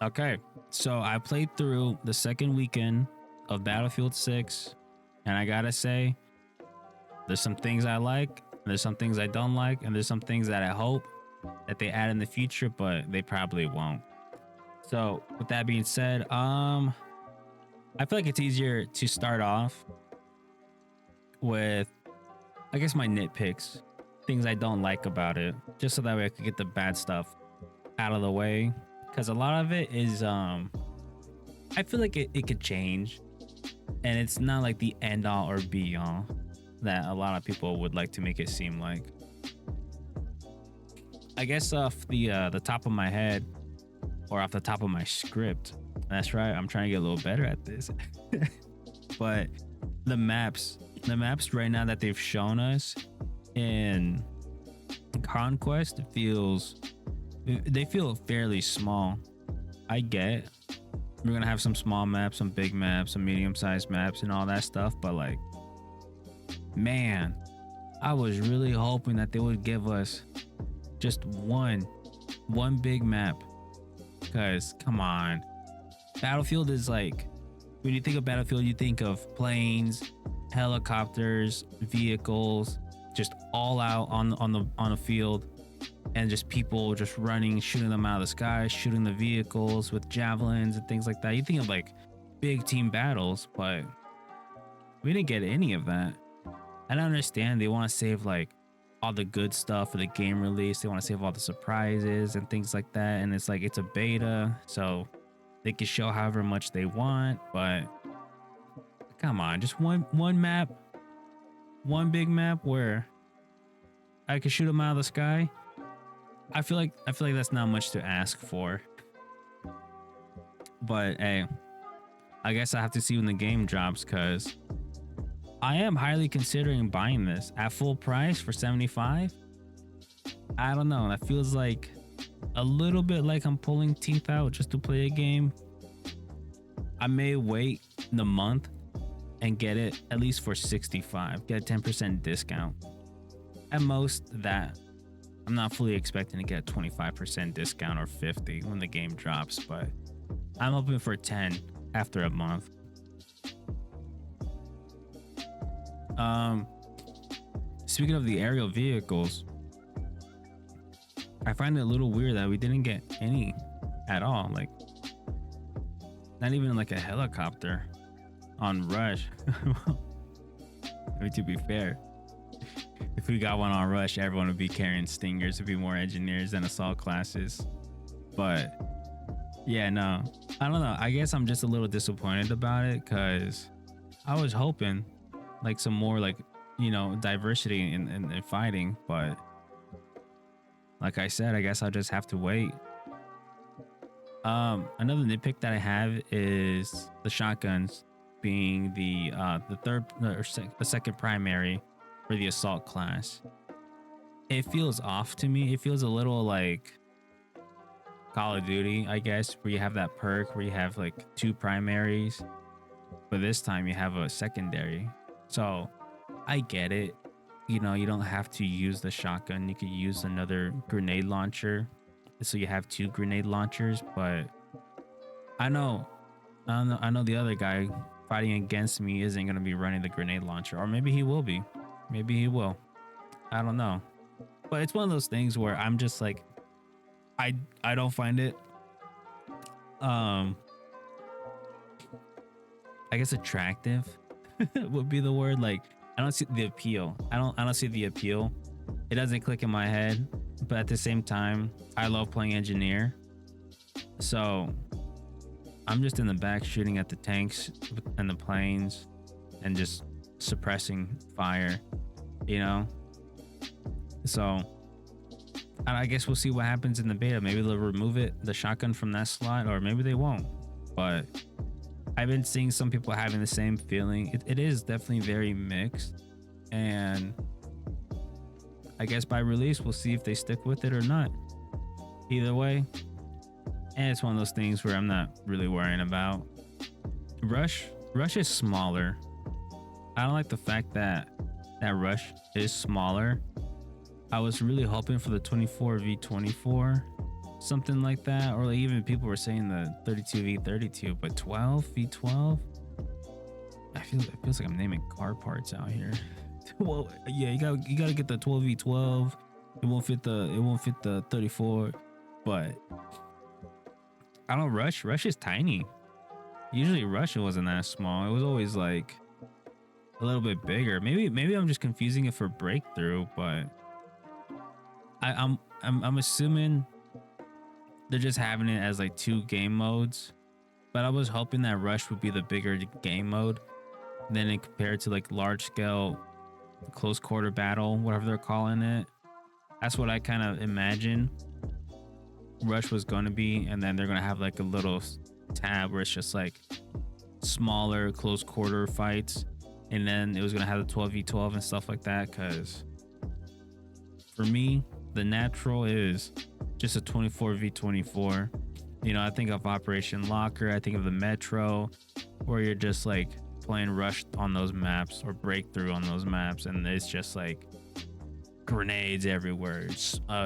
Okay, so I played through the second weekend of Battlefield 6, and I gotta say, there's some things I like, there's some things I don't like, and there's some things that I hope that they add in the future, but they probably won't. So, with that being said, I feel like it's easier to start off with, I guess, my nitpicks, things I don't like about it, just so that way I could get the bad stuff out of the way. Because a lot of it is, I feel like it could change, and it's not like the end all or be all that a lot of people would like to make it seem like. I guess off the top of my head, or off the top of my script. That's right. I'm trying to get a little better at this. But the maps right now that they've shown us in Conquest they feel fairly small. I get we're gonna have some small maps, some big maps, some medium-sized maps, and all that stuff. But like, man, I was really hoping that they would give us just one big map. Because come on, Battlefield is like, when you think of Battlefield, you think of planes, helicopters, vehicles, just all out on the field, and just people just running, shooting them out of the sky, shooting the vehicles with javelins and things like that. You think of like big team battles, but we didn't get any of that. I don't understand. They want to save like all the good stuff for the game release. They want to save all the surprises and things like that. And it's like, it's a beta, so they can show however much they want, but come on, just one map, one big map where I could shoot them out of the sky. I feel like that's not much to ask for. But hey, I guess I have to see when the game drops, because I am highly considering buying this at full price for 75. I don't know. That feels like a little bit like I'm pulling teeth out just to play a game. I may wait the month and get it at least for 65. Get a 10% discount. At most that. I'm not fully expecting to get a 25% discount or 50 when the game drops, but I'm hoping for 10 after a month. Speaking of the aerial vehicles, I find it a little weird that we didn't get any at all. Like, not even like a helicopter on Rush. I mean, to be fair, if we got one on Rush, everyone would be carrying Stingers. It'd be more engineers than assault classes. But yeah, no, I don't know. I guess I'm just a little disappointed about it, because I was hoping like some more, like, you know, diversity in fighting. But like I said, I guess I'll just have to wait. Another nitpick that I have is the shotguns being the second primary for the assault class. It feels off to me. It feels a little like Call of Duty, I guess, where you have that perk where you have like two primaries, but this time you have a secondary. So I get it. You know, you don't have to use the shotgun. You could use another grenade launcher, so you have two grenade launchers. But I know the other guy fighting against me isn't going to be running the grenade launcher, or maybe he will be. Maybe he will. I don't know. But it's one of those things where I'm just like, I don't find it I guess attractive would be the word. Like, I don't see the appeal. I don't see the appeal. It doesn't click in my head. But at the same time, I love playing engineer. So I'm just in the back shooting at the tanks and the planes and just suppressing fire, you know? So I guess we'll see what happens in the beta. Maybe they'll remove the shotgun from that slot, or maybe they won't. But I've been seeing some people having the same feeling. It is definitely very mixed. And I guess by release, we'll see if they stick with it or not. Either way, and it's one of those things where I'm not really worrying about. Rush is smaller. I don't like the fact that Rush is smaller. I was really hoping for the 24v24, something like that, or like even people were saying the 32v32, but 12v12. It feels like I'm naming car parts out here. Well, yeah, you gotta get the 12v12. It won't fit the 34, but I don't rush. Rush is tiny. Usually rush wasn't that small. It was always like a little bit bigger. Maybe I'm just confusing it for breakthrough, but I'm assuming they're just having it as like two game modes. But I was hoping that rush would be the bigger game mode than it compared to like large scale close quarter battle, whatever they're calling it. That's what I kind of imagine rush was going to be, and then they're going to have like a little tab where it's just like smaller close quarter fights, and then it was going to have the 12v12 and stuff like that. Because for me, the natural is just a 24v24. You know, I think of Operation Locker, I think of the Metro, where you're just like playing rush on those maps or breakthrough on those maps, and it's just like grenades everywhere,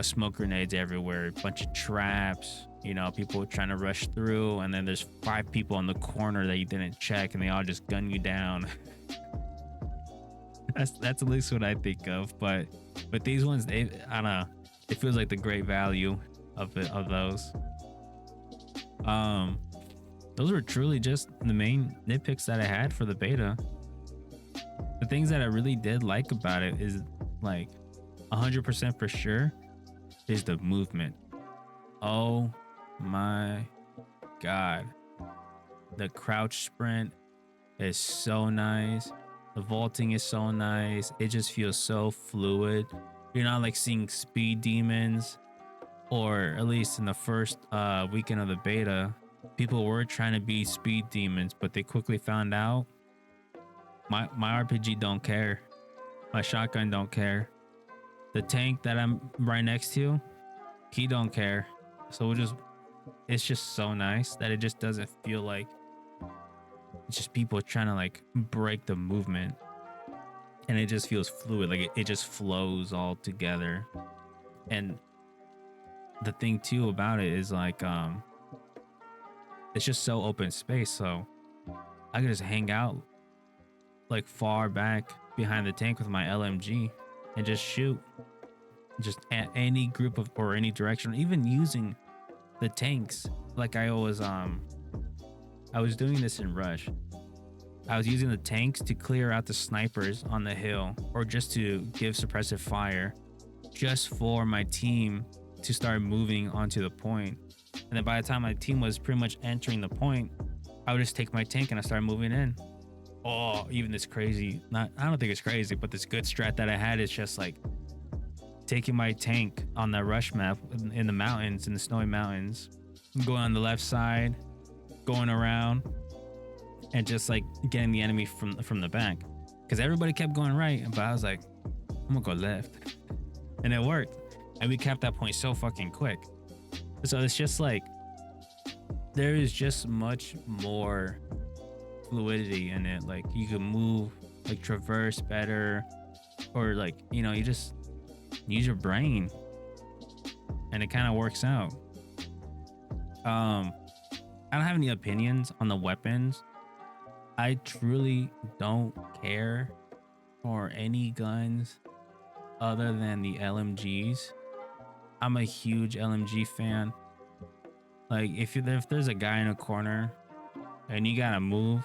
smoke grenades everywhere, a bunch of traps, you know, people trying to rush through, and then there's 5 people on the corner that you didn't check and they all just gun you down. That's at least what I think of. But these ones, I don't know, it feels like the great value of those. Those were truly just the main nitpicks that I had for the beta. The things that I really did like about it is like 100% for sure is the movement. Oh my god, the crouch sprint is so nice, the vaulting is so nice, it just feels so fluid. You're not like seeing speed demons, or at least in the first weekend of the beta, people were trying to be speed demons, but they quickly found out my RPG don't care, my shotgun don't care, the tank that I'm right next to, he don't care. So it's just so nice that it just doesn't feel like it's just people trying to like break the movement, and it just feels fluid, like it just flows all together. And the thing too about it is like it's just so open space, so I could just hang out like far back behind the tank with my LMG and just shoot just at any group of or any direction, even using the tanks. Like I was doing this in rush. I was using the tanks to clear out the snipers on the hill, or just to give suppressive fire, just for my team to start moving onto the point. And then by the time my team was pretty much entering the point, I would just take my tank and I started moving in. Oh, even this crazy, I don't think it's crazy, but this good strat that I had is just like taking my tank on that rush map in the mountains, in the snowy mountains, going on the left side, going around, and just like getting the enemy from the back. Because everybody kept going right, but I was like, I'm gonna go left. And it worked. And we kept that point so fucking quick. So it's just like, there is just much more fluidity in it. Like you can move, like traverse better, or like, you know, you just use your brain and it kind of works out. I don't have any opinions on the weapons. I truly don't care for any guns other than the LMGs. I'm a huge LMG fan. Like if there's a guy in a corner and you gotta move,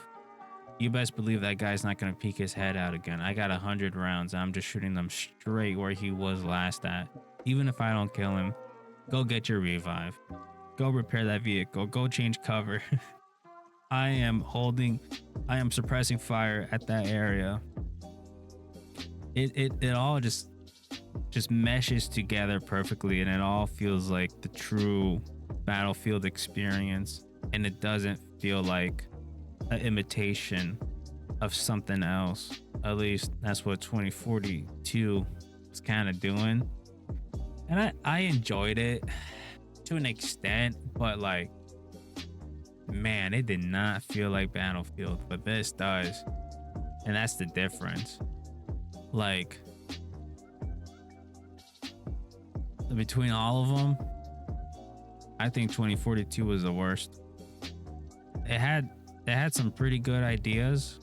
you best believe that guy's not gonna peek his head out again. I got 100 rounds. I'm just shooting them straight where he was last at. Even if I don't kill him, go get your revive. Go repair that vehicle. Go change cover. I am suppressing fire at that area. It all just meshes together perfectly, and it all feels like the true Battlefield experience, and it doesn't feel like an imitation of something else. At least that's what 2042 was kind of doing, and I enjoyed it to an extent, but like, man, it did not feel like Battlefield, but this does, and that's the difference. Like between all of them, I think 2042 was the worst. It had some pretty good ideas,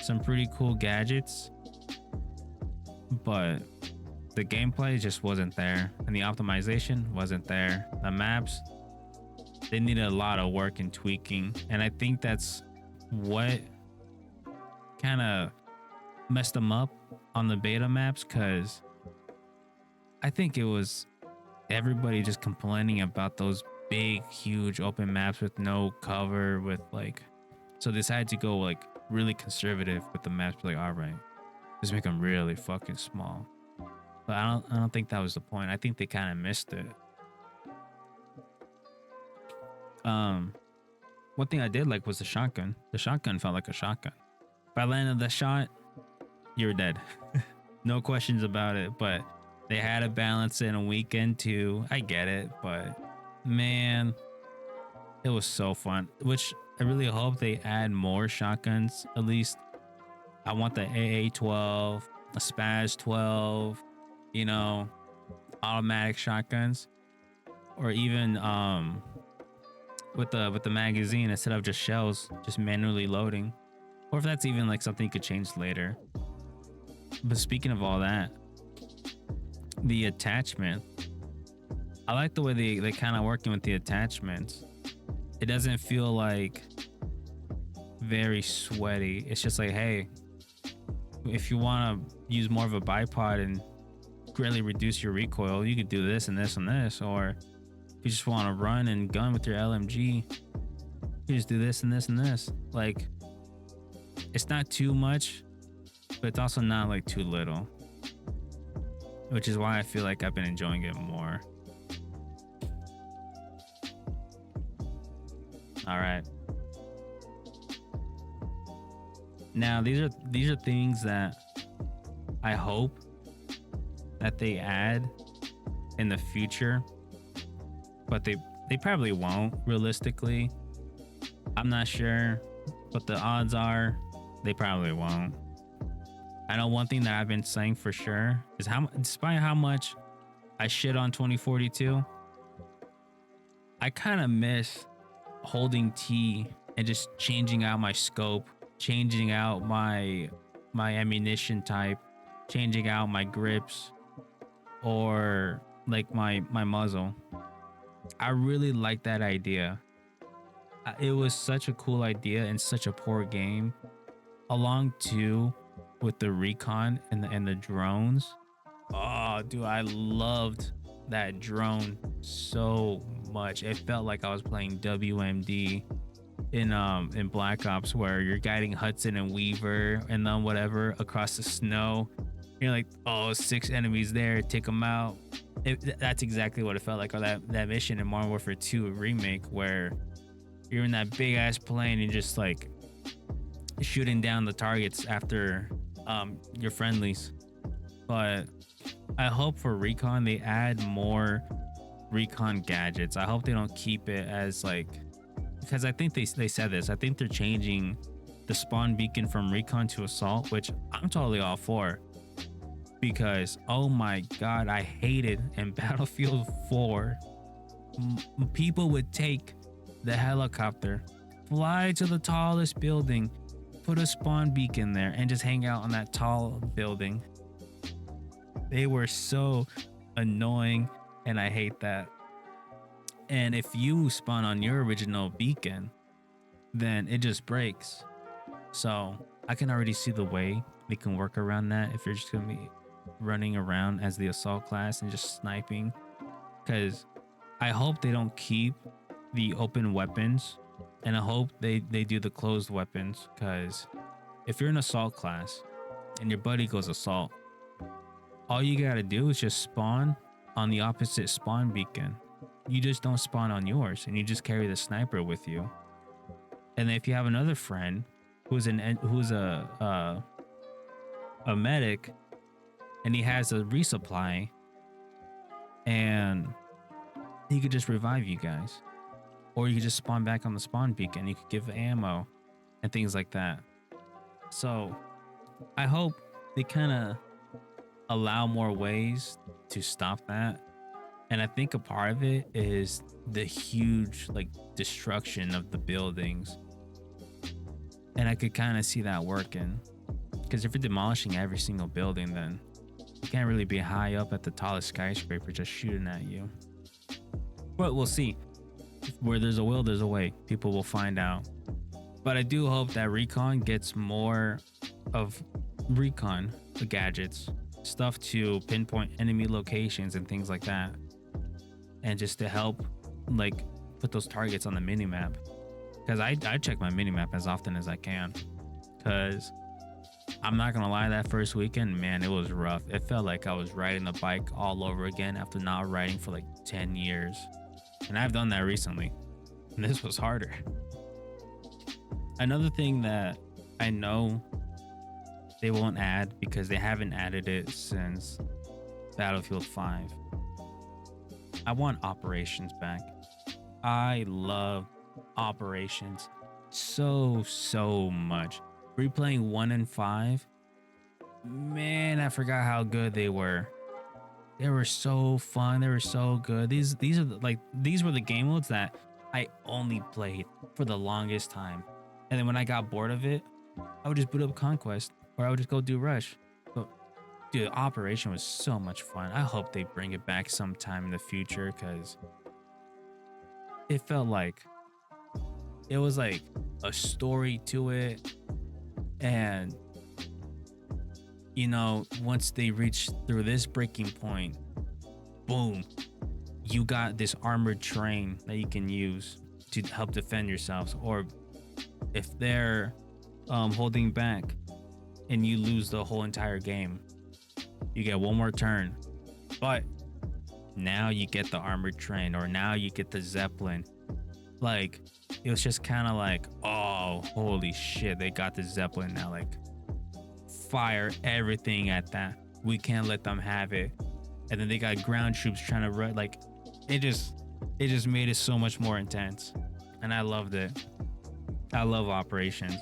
some pretty cool gadgets, but the gameplay just wasn't there, and the optimization wasn't there. The maps, they needed a lot of work and tweaking, and I think that's what kind of messed them up on the beta maps, because I think it was everybody just complaining about those big, huge open maps with no cover, with like, so they decided to go like really conservative with the maps. Like, all right, just make them really fucking small. But I don't think that was the point. I think they kind of missed it. One thing I did like was the shotgun. The shotgun felt like a shotgun. If I landed the shot, you're dead. No questions about it. But they had to balance it in a weekend too. I get it, but man, it was so fun. Which I really hope they add more shotguns. At least I want the AA-12, a Spaz 12, you know, automatic shotguns, or even with the magazine instead of just shells, just manually loading, or if that's even like something you could change later. But speaking of all that, the attachment, I like the way they kind of working with the attachments. It doesn't feel like very sweaty. It's just like, hey, if you want to use more of a bipod and greatly reduce your recoil, you could do this and this and this. Or if you just want to run and gun with your LMG, you just do this and this and this. Like, it's not too much, but it's also not like too little, which is why I feel like I've been enjoying it more. All right. Now these are things that I hope that they add in the future, but they probably won't. Realistically, I'm not sure, but the odds are they probably won't. I know one thing that I've been saying for sure is how, despite how much I shit on 2042, I kind of miss holding T and just changing out my scope, changing out my ammunition type, changing out my grips, or like my muzzle. I really like that idea. It was such a cool idea and such a poor game, along too with the recon and the drones. Oh, dude, I loved that drone so much. It felt like I was playing WMD in Black Ops, where you're guiding Hudson and Weaver and then whatever across the snow. You're like, oh, 6 enemies there, take them out. That's exactly what it felt like. Or that mission in Modern Warfare 2 remake, where you're in that big ass plane and just like shooting down the targets after your friendlies. But I hope for recon they add more recon gadgets. I hope they don't keep it as like, because I think they said this, I think they're changing the spawn beacon from recon to assault, which I'm totally all for, because oh my god, I hated in Battlefield 4 people would take the helicopter, fly to the tallest building, put a spawn beacon there, and just hang out on that tall building. They were so annoying, and I hate that. And if you spawn on your original beacon, then it just breaks. So I can already see the way they can work around that if you're just gonna be running around as the assault class and just sniping. Because I hope they don't keep the open weapons, and I hope they do the closed weapons. Because if you're an assault class and your buddy goes assault, all you gotta do is just spawn on the opposite spawn beacon. You just don't spawn on yours, and you just carry the sniper with you. And if you have another friend who's a medic, and he has a resupply, and he could just revive you guys, or you could just spawn back on the spawn beacon. You could give ammo and things like that. So I hope they kind of allow more ways to stop that. And I think a part of it is the huge like destruction of the buildings. And I could kind of see that working. Because if you're demolishing every single building, then you can't really be high up at the tallest skyscraper just shooting at you. But we'll see. Where there's a will, there's a way. People will find out. But I do hope that Recon gets more of Recon gadgets, stuff to pinpoint enemy locations and things like that. And just to help like put those targets on the minimap. Because I check my minimap as often as I can. Because I'm not gonna lie, that first weekend, man, it was rough. It felt like I was riding the bike all over again after not riding for like 10 years. And I've done that recently. And this was harder. Another thing that I know they won't add because they haven't added it since Battlefield 5. I want operations back. I love operations so much. Replaying 1 and 5, man, I forgot how good they were. They were so fun. They were so good. These are these were the game modes that I only played for the longest time. And then when I got bored of it, I would just boot up Conquest or I would just go do Rush. But dude, Operation was so much fun. I hope they bring it back sometime in the future because it felt like it was like a story to it. And you know, once they reach through this breaking point, boom, you got this armored train that you can use to help defend yourselves. Or if they're holding back and you lose the whole entire game, you get one more turn. But now you get the armored train, or now you get the Zeppelin. Like, it was just kind of like, oh, holy shit, they got the Zeppelin now. Like, fire everything at that. We can't let them have it. And then they got ground troops trying to run. Like, it just made it so much more intense. And I loved it. I love Operations.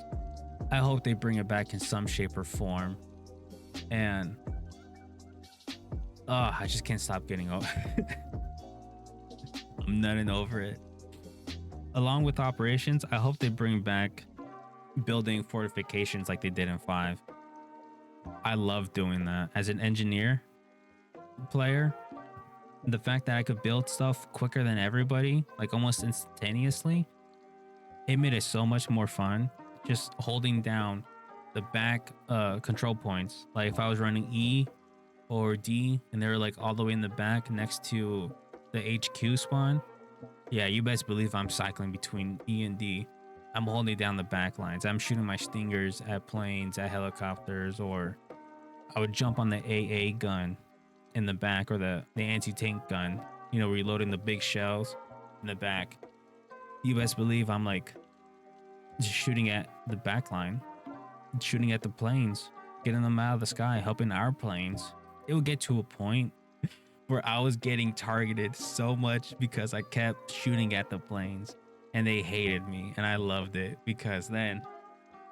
I hope they bring it back in some shape or form. And I just can't stop getting over. I'm nutting over it. Along with Operations, I hope they bring back building fortifications like they did in 5. I love doing that. As an engineer player, the fact that I could build stuff quicker than everybody, like almost instantaneously, it made it so much more fun. Just holding down the back control points. Like if I was running E or D and they were like all the way in the back next to the HQ spawn, yeah, you best believe I'm cycling between E and D. I'm holding down the back lines. I'm shooting my stingers at planes, at helicopters, or I would jump on the AA gun in the back, or the anti-tank gun, you know, reloading the big shells in the back. You best believe I'm like just shooting at the back line, shooting at the planes, getting them out of the sky, helping our planes. It would get to a point where I was getting targeted so much because I kept shooting at the planes and they hated me, and I loved it because then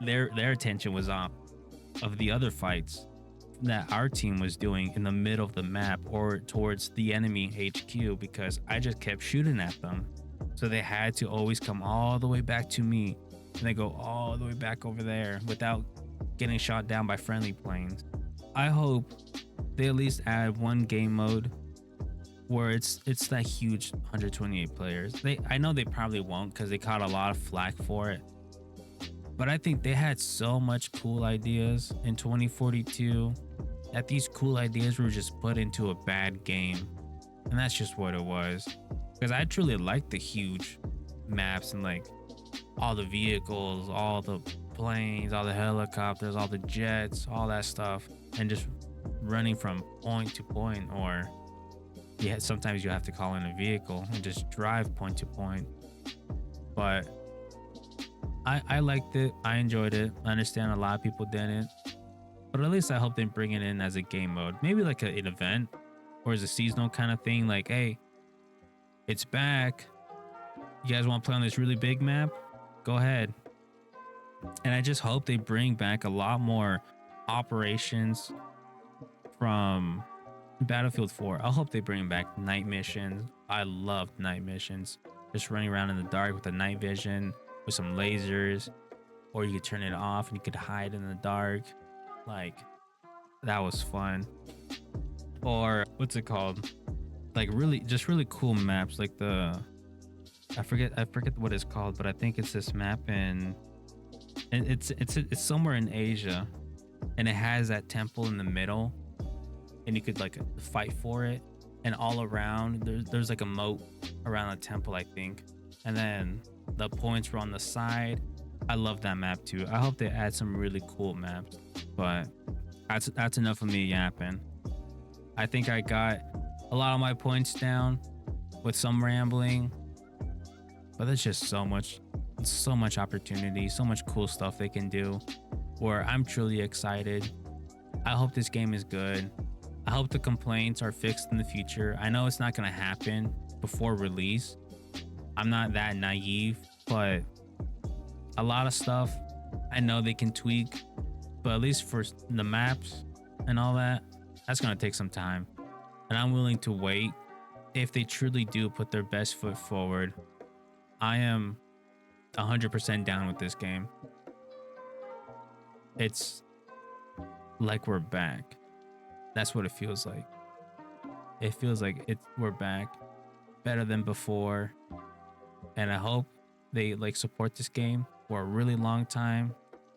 their attention was off of the other fights that our team was doing in the middle of the map or towards the enemy HQ, because I just kept shooting at them. So they had to always come all the way back to me and they go all the way back over there without getting shot down by friendly planes. I hope they at least add one game mode where it's that huge 128 players. I know they probably won't because they caught a lot of flack for it. But I think they had so much cool ideas in 2042 that these cool ideas were just put into a bad game. And that's just what it was. Because I truly like the huge maps and like all the vehicles, all the planes, all the helicopters, all the jets, all that stuff. And just running from point to point, or yeah, sometimes you have to call in a vehicle and just drive point to point. But I liked it. I enjoyed it. I understand a lot of people didn't. But at least I hope they bring it in as a game mode. Maybe like an event or as a seasonal kind of thing. Like, hey, it's back. You guys want to play on this really big map? Go ahead. And I just hope they bring back a lot more operations from Battlefield 4. I hope they bring back night missions. I loved night missions. Just running around in the dark with the night vision with some lasers, or you could turn it off and you could hide in the dark. Like, that was fun. Or what's it called? Like really cool maps. Like I forget what it's called, but I think it's this map and it's somewhere in Asia, and it has that temple in the middle, and you could like fight for it, and all around there's like a moat around the temple, I think, and then the points were on the side. I love that map too. I hope they add some really cool maps, but that's enough of me yapping. I think I got a lot of my points down with some rambling, but there's just so much opportunity, so much cool stuff they can do, where I'm truly excited. I hope this game is good. I hope the complaints are fixed in the future. I know it's not going to happen before release. I'm not that naive, but a lot of stuff I know they can tweak, but at least for the maps and all that, that's going to take some time. And I'm willing to wait. If they truly do put their best foot forward, I am 100% down with this game. It's like we're back. That's what it feels like. It feels like we're back, better than before. And I hope they like support this game for a really long time,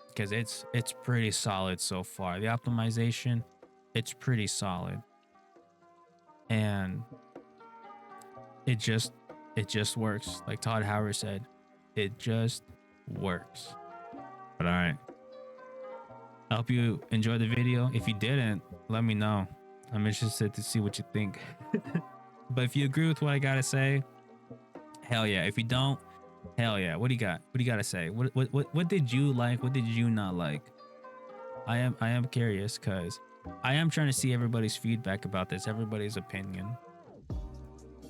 because it's pretty solid so far. The optimization, it's pretty solid. And it just works. Like Todd Howard said, it just works. But all right, I hope you enjoyed the video. If you didn't, let me know. I'm interested to see what you think. But if you agree with what I gotta say, hell yeah. If you don't, hell yeah. What do you got? What do you gotta say? What did you like? What did you not like? I am curious, because I am trying to see everybody's feedback about this, everybody's opinion.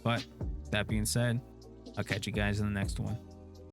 But that being said, I'll catch you guys in the next one.